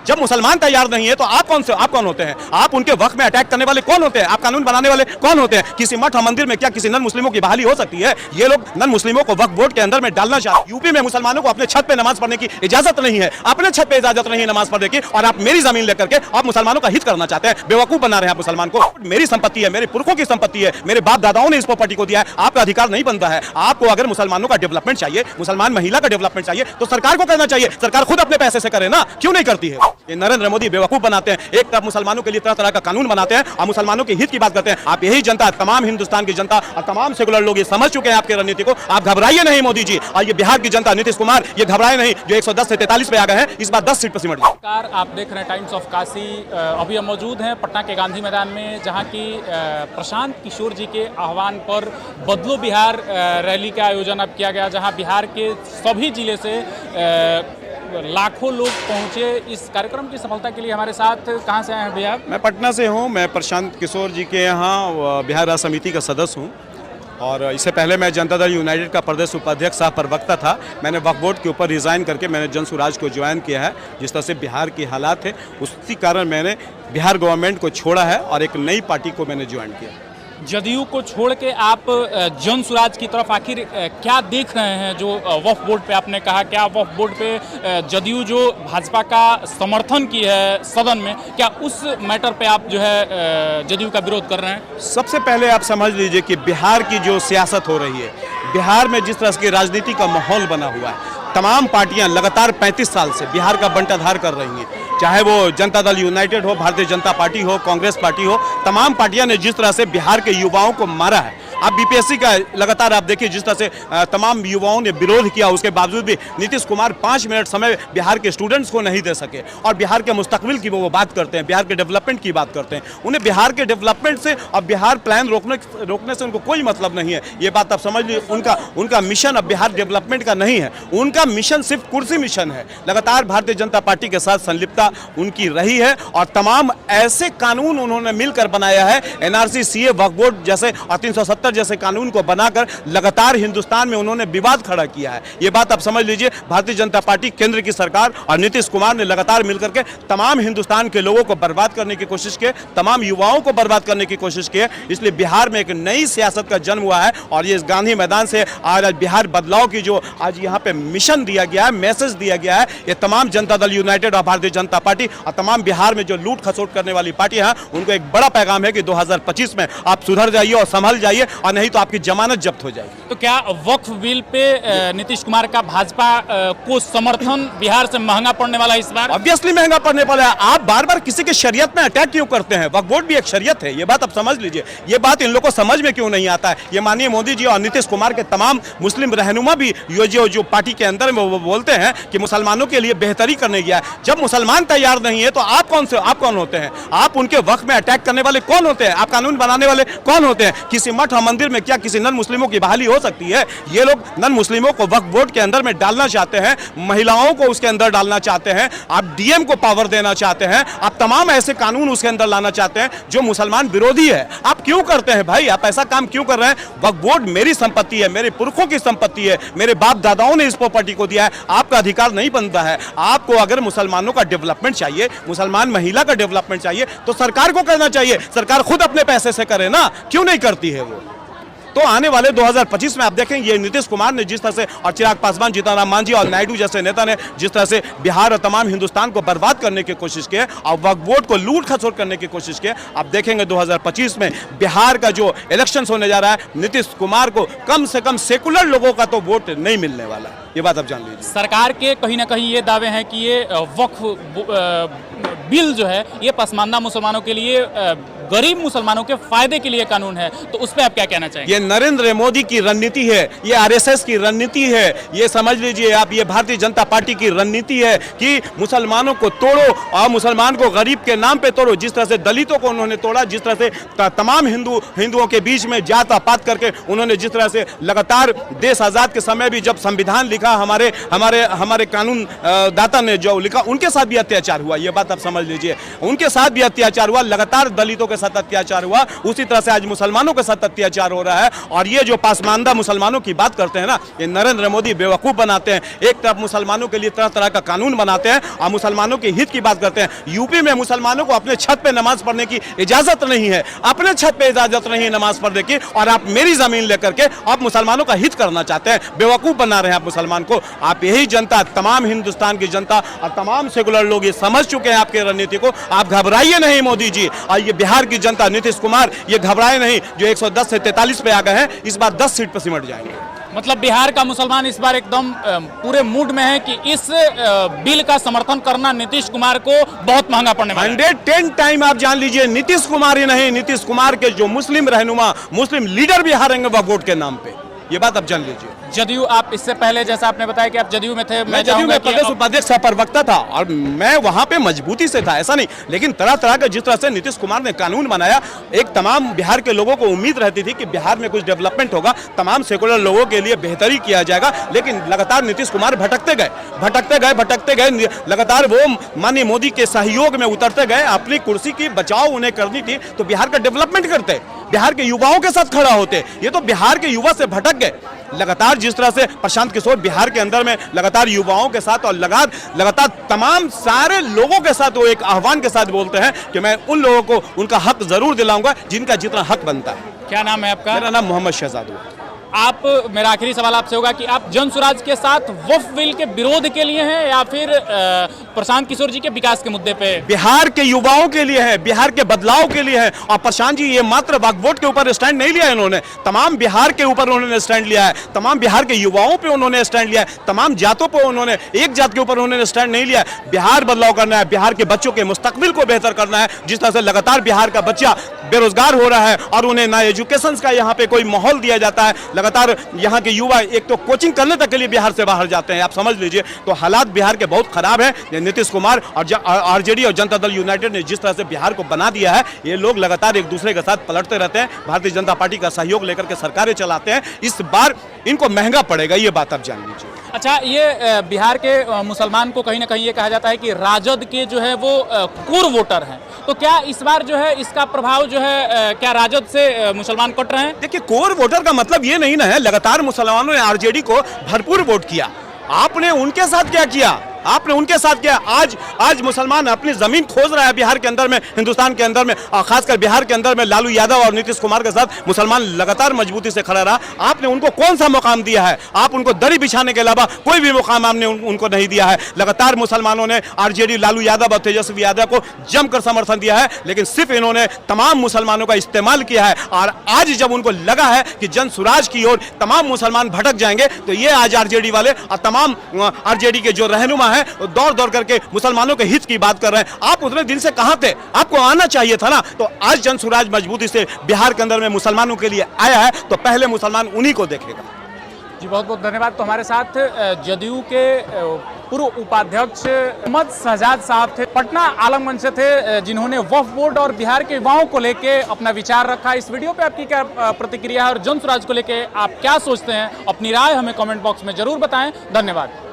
जब मुसलमान तैयार नहीं है तो आप कौन होते हैं? आप उनके वक्त में अटैक करने वाले कौन होते हैं? आप कानून बनाने वाले कौन होते हैं? किसी मठ और मंदिर में क्या किसी नन मुस्लिमों की बहाली हो सकती है? ये लोग नन मुस्लिमों को वक्फ बोर्ड के अंदर में डालना चाहते हैं। यूपी में मुसलमानों को अपने छत पे नमाज पढ़ने की इजाजत नहीं है, अपने छत पे इजाजत नहीं है नमाज पढ़ने की, और आप मेरी जमीन लेकर के आप मुसलमानों का हित करना चाहते हैं। बेवकूफ बना रहे हैं आप मुसलमान को। मेरी संपत्ति है, मेरे पुरखों की संपत्ति है, मेरे बाप दादाओं ने इस प्रॉपर्टी को दिया है, आपका अधिकार नहीं बनता है। आपको अगर मुसलमानों का डेवलपमेंट चाहिए, मुसलमान महिला का डेवलपमेंट चाहिए, तो सरकार को करना चाहिए। सरकार खुद अपने पैसे से करे ना, क्यों नहीं करती है? ये नरेंद्र मोदी बेवकूफ बनाते हैं। एक तरफ मुसलमानों के लिए तरह तरह का कानून बनाते हैं और मुसलमानों के हित की बात करते हैं। आप यही जनता, तमाम हिंदुस्तान की जनता और तमाम सेकुलर लोग ये समझ चुके हैं आपकी रणनीति को। आप घबराइए नहीं मोदी जी, और ये बिहार की जनता, नीतीश कुमार, ये घबराए नहीं जो 110 से 43 पे आ गए हैं, इस बार 10 सीट पर सिमट गए। आप देख रहे हैं टाइम्स ऑफ काशी। अभी हम मौजूद हैं पटना के गांधी मैदान में, जहां की प्रशांत किशोर जी के आह्वान पर बदलो बिहार रैली का आयोजन अब किया गया, जहां बिहार के सभी जिले से लाखों लोग पहुंचे इस कार्यक्रम की सफलता के लिए। हमारे साथ कहां से आए हैं भैया? मैं पटना से हूं। मैं प्रशांत किशोर जी के यहाँ बिहार राज्य समिति का सदस्य हूं, और इससे पहले मैं जनता दल यूनाइटेड का प्रदेश उपाध्यक्ष सह प्रवक्ता था। मैंने वक्फ बोर्ड के ऊपर रिज़ाइन करके मैंने जन स्वराज को ज्वाइन किया है। जिस तरह से बिहार के हालात है, उसी कारण मैंने बिहार गवर्नमेंट को छोड़ा है और एक नई पार्टी को मैंने ज्वाइन किया। जदयू को छोड़ के आप जन स्वराज की तरफ आखिर क्या देख रहे हैं? जो वक्फ बोर्ड पे आपने कहा, क्या वक्फ बोर्ड पे जदयू जो भाजपा का समर्थन की है सदन में, क्या उस मैटर पे आप जो है जदयू का विरोध कर रहे हैं? सबसे पहले आप समझ लीजिए कि बिहार की जो सियासत हो रही है, बिहार में जिस तरह की राजनीति का माहौल बना हुआ है, तमाम पार्टियां लगातार 35 साल से बिहार का बंटाधार कर रही हैं। चाहे वो जनता दल यूनाइटेड हो, भारतीय जनता पार्टी हो, कांग्रेस पार्टी हो, तमाम पार्टियां ने जिस तरह से बिहार के युवाओं को मारा है। आप बीपीएससी का लगातार आप देखिए, जिस तरह से तमाम युवाओं ने विरोध किया, उसके बावजूद भी नीतीश कुमार 5 मिनट समय बिहार के स्टूडेंट्स को नहीं दे सके, और बिहार के मुस्तकबिल की वो बात करते हैं, बिहार के डेवलपमेंट की बात करते हैं। उन्हें बिहार के डेवलपमेंट से और बिहार प्लान रोकने से उनको कोई मतलब नहीं है। ये बात आप समझ लीजिए। उनका मिशन अब बिहार डेवलपमेंट का नहीं है, उनका मिशन सिर्फ कुर्सी मिशन है। लगातार भारतीय जनता पार्टी के साथ संलिप्तता उनकी रही है, और तमाम ऐसे कानून उन्होंने मिलकर बनाया है, एनआरसी, सीए, वक्फ बोर्ड जैसे और 370 जैसे कानून को बनाकर लगातार हिंदुस्तान में उन्होंने विवाद खड़ा किया है। ये बात आप समझ लीजिए। भारतीय जनता पार्टी, केंद्र की सरकार और नीतीश कुमार ने लगातार मिलकर के तमाम हिंदुस्तान के लोगों को बर्बाद करने की कोशिश की, तमाम युवाओं को बर्बाद करने की कोशिश की है। इसलिए बिहार में एक नई सियासत का जन्म हुआ है, और ये इस गांधी मैदान से आज बिहार बदलाव की जो आज यहाँ पे मिशन दिया गया है, मैसेज दिया गया है, ये तमाम जनता दल यूनाइटेड और भारतीय जनता पार्टी और तमाम बिहार में जो लूट खसोट करने वाली पार्टियां हैं, उनको एक बड़ा पैगाम है कि 2025 में आप सुधर जाइए और संभल जाइए, और नहीं तो आपकी जमानत जब्त हो जाएगी। तो क्या वक्फ बिल पे नीतीश कुमार का भाजपा को समर्थन बिहार से महंगा पड़ने वाला है इस बार? ऑब्वियसली महंगा पड़ने वाला है। आप बार बार किसी के शरीयत में अटैक क्यों करते हैं? वक्फ बोर्ड भी एक शरीयत है, ये बात आप समझ लीजिए। ये बात इन लोगों को समझ में क्यों नहीं आता है? ये माननीय मोदी जी और नीतीश कुमार के तमाम मुस्लिम रहनुमा भी जो पार्टी के अंदर में वो बोलते हैं कि मुसलमानों के लिए बेहतरी करने गया है। जब मुसलमान तैयार नहीं है तो आप कौन होते हैं? आप उनके वक्त में अटैक करने वाले कौन होते हैं? आप कानून बनाने वाले कौन होते हैं? किसी मठ और मंदिर में क्या किसी नन मुस्लिमों की बहाली हो सकती है? ये लोग नन मुस्लिमों को वक्फ बोर्ड के अंदर में डालना चाहते हैं, महिलाओं को उसके अंदर डालना चाहते हैं, आप डीएम को पावर देना चाहते हैं, आप तमाम ऐसे कानून उसके अंदर लाना चाहते हैं जो मुसलमान विरोधी है। आप क्यों करते हैं भाई? आप ऐसा काम क्यों कर रहे हैं? वक्फ बोर्ड मेरी संपत्ति है, मेरे पुरखों की संपत्ति है, मेरे बाप दादाओं ने इस प्रॉपर्टी को दिया है, आपका अधिकार नहीं बनता है। आपको अगर मुसलमानों का डेवलपमेंट चाहिए, मुसलमान महिला का डेवलपमेंट चाहिए, तो सरकार को करना चाहिए। सरकार खुद अपने पैसे से करे ना, क्यों नहीं करती है वो? तो आने वाले 2025 में आप देखेंगे, ये नीतीश कुमार ने जिस तरह से और चिराग पासवान, जीतनराम मांझी और नायडू जैसे नेता ने जिस तरह से बिहार और तमाम हिंदुस्तान को बर्बाद करने की कोशिश की और वक्फ बोर्ड को लूट खसोट करने की कोशिश की, आप देखेंगे 2025 में बिहार का जो इलेक्शन होने जा रहा है, नीतीश कुमार को कम से कम सेकुलर लोगों का तो वोट नहीं मिलने वाला। ये बात आप जान लीजिए। सरकार के कहीं ना कहीं ये दावे हैं कि ये वक्फ बिल जो है ये पसमानदा मुसलमानों के लिए, गरीब मुसलमानों के फायदे के लिए कानून है, तो उस पर आप क्या कहना चाहेंगे? ये नरेंद्र मोदी की रणनीति है, ये आरएसएस की रणनीति है, ये समझ लीजिए आप, ये भारतीय जनता पार्टी की रणनीति है कि मुसलमानों को तोड़ो और मुसलमान को गरीब के नाम पे तोड़ो। जिस तरह से दलितों को उन्होंने तोड़ा, जिस तरह से तमाम हिंदुओं के बीच में जात पात करके उन्होंने जिस तरह से लगातार देश आजाद के समय भी जब संविधान लिखा, हमारे कानून दाता ने जो लिखा, उनके साथ भी अत्याचार हुआ। ये बात आप समझ लीजिए, उनके साथ भी अत्याचार हुआ। लगातार दलितों के साथ अत्याचार हुआ, उसी तरह से आज मुसलमानों के साथ अत्याचार हो रहा है। और ये जो पासमानदा मुसलमानों की बात करते हैं ना, ये नरेंद्र मोदी बेवकूफ़ बनाते हैं। एक तरफ मुसलमानों के लिए तरह तरह का कानून बनाते हैं और मुसलमानों के हित की बात करते हैं। यूपी में मुसलमानों को अपने छत पे नमाज पढ़ने की इजाजत नहीं है, अपने छत पे इजाजत नहीं है नमाज पढ़ने की, और आप मेरी जमीन लेकर के आप मुसलमानों का हित करना चाहते हैं। बेवकूफ़ बना रहे हैं आप मुसलमान को। आप यही जनता, तमाम हिंदुस्तान की जनता और तमाम सेकुलर लोग ये समझ चुके हैं आपकी रणनीति को। आप घबराइए नहीं मोदी जी, और ये बिहार की जनता, नीतीश कुमार ये घबराए नहीं, जो 110 से 43 पे आ गए हैं, इस बार 10 सीट पर सिमट जाएंगे। मतलब बिहार का मुसलमान इस बार एकदम पूरे मूड में है कि इस बिल का समर्थन करना नीतीश कुमार को बहुत महंगा पड़ने वाला है। 110 टाइम आप जान लीजिए, नीतीश कुमार ही नहीं, नीतीश कुमार के जो मुस्लिम रहनुमा, मुस्लिम लीडर भी हारेंगे वह वोट के नाम पे, ये बात आप जान लीजिए। जदयू, आप इससे पहले जैसा आपने बताया कि आप जदयू में थे, मैं जदयू में प्रदेश उपाध्यक्ष प्रवक्ता था और मैं वहां पे मजबूती से था, ऐसा नहीं, लेकिन तरह तरह के जिस तरह से नीतीश कुमार ने कानून बनाया, एक तमाम बिहार के लोगों को उम्मीद रहती थी कि बिहार में कुछ डेवलपमेंट होगा, तमाम सेकुलर लोगों के लिए बेहतरी किया जाएगा, लेकिन लगातार नीतीश कुमार भटकते गए, लगातार वो माननीय मोदी के सहयोग में उतरते गए। अपनी कुर्सी की बचाव उन्हें करनी थी तो बिहार का डेवलपमेंट करते, बिहार के युवाओं के साथ खड़ा होते। ये तो बिहार के युवा से भटक गए। लगातार जिस तरह से प्रशांत किशोर बिहार के अंदर में लगातार युवाओं के साथ और लगातार तमाम सारे लोगों के साथ वो एक आह्वान के साथ बोलते हैं कि मैं उन लोगों को उनका हक जरूर दिलाऊंगा जिनका जितना हक बनता है। क्या नाम है आपका? मेरा नाम मोहम्मद शहजाद। आप, मेरा आखिरी सवाल आपसे होगा कि आप जन स्वराज के साथ वक्फ बिल के विरोध के लिए हैं या फिर प्रशांत किशोर जी के विकास के मुद्दे पे? बिहार के युवाओं के लिए है, बिहार के बदलाव के लिए है। और प्रशांत जी ये मात्र वक्फ के ऊपर स्टैंड नहीं लिया है इन्होंने, तमाम बिहार के ऊपर उन्होंने स्टैंड लिया है, तमाम बिहार के युवाओं पे उन्होंने स्टैंड लिया है, तमाम जातों पर उन्होंने, एक जात के ऊपर उन्होंने स्टैंड नहीं लिया है। बिहार बदलाव करना है, बिहार के बच्चों के मुस्तकबिल को बेहतर करना है। जिस तरह से लगातार बिहार का बच्चा बेरोजगार हो रहा है और उन्हें ना एजुकेशन का यहाँ पे कोई माहौल दिया जाता है, लगातार यहाँ के युवा एक तो कोचिंग करने तक के लिए बिहार से बाहर जाते हैं, आप समझ लीजिए। तो हालात बिहार के बहुत खराब है। नीतीश कुमार और आरजेडी और जनता दल यूनाइटेड ने जिस तरह से बिहार को बना दिया है, ये लोग लगातार एक दूसरे के साथ पलटते रहते हैं, भारतीय जनता पार्टी का सहयोग लेकर के सरकारें चलाते हैं। इस बार इनको महंगा पड़ेगा, ये बात आप जान लीजिए। अच्छा, ये बिहार के मुसलमान को कहीं ना कहीं ये कहा जाता है कि राजद के जो है वो कोर वोटर हैं, तो क्या इस बार जो है इसका प्रभाव जो है क्या राजद से मुसलमान कट रहे हैं? देखिए, कोर वोटर का मतलब ये नहीं ना है, लगातार मुसलमानों ने आरजेडी को भरपूर वोट किया। आपने उनके साथ क्या किया? आपने उनके साथ क्या? आज मुसलमान अपनी जमीन खोज रहा है बिहार के अंदर में, हिंदुस्तान के अंदर में, और खासकर बिहार के अंदर में लालू यादव और नीतीश कुमार के साथ मुसलमान लगातार मजबूती से खड़ा रहा। आपने उनको कौन सा मुकाम दिया है? आप उनको दरी बिछाने के अलावा कोई भी मुकाम आपने उनको नहीं दिया है। लगातार मुसलमानों ने आरजेडी, लालू यादव और तेजस्वी यादव को जमकर समर्थन दिया है, लेकिन सिर्फ इन्होंने तमाम मुसलमानों का इस्तेमाल किया है। और आज जब उनको लगा है कि जन सुराज की ओर तमाम मुसलमान भटक जाएंगे, तो ये आज आरजेडी वाले और तमाम आरजेडी के जो रहनुमा है दौड़ दौड़ करके मुसलमानों के हित की बात कर रहे हैं। आप उतने दिन से कहां थे? आपको आना चाहिए था ना। तो आज जन सुराज मजबूती से बिहार के अंदर में मुसलमानों के लिए आया है, तो पहले मुसलमान उन्हीं को देखेगा। जी, बहुत बहुत धन्यवाद। तो हमारे साथ जदयू के पूर्व उपाध्यक्ष मोहम्मद शहजाद साहब थे, पटना आलमगंज से थे, जिन्होंने वक्फ बोर्ड और बिहार के युवाओं को लेके अपना विचार रखा। इस वीडियो पे आपकी क्या प्रतिक्रिया है और जन स्वराज को लेके आप क्या सोचते हैं? अपनी राय हमें कमेंट बॉक्स में जरूर बताएं। धन्यवाद।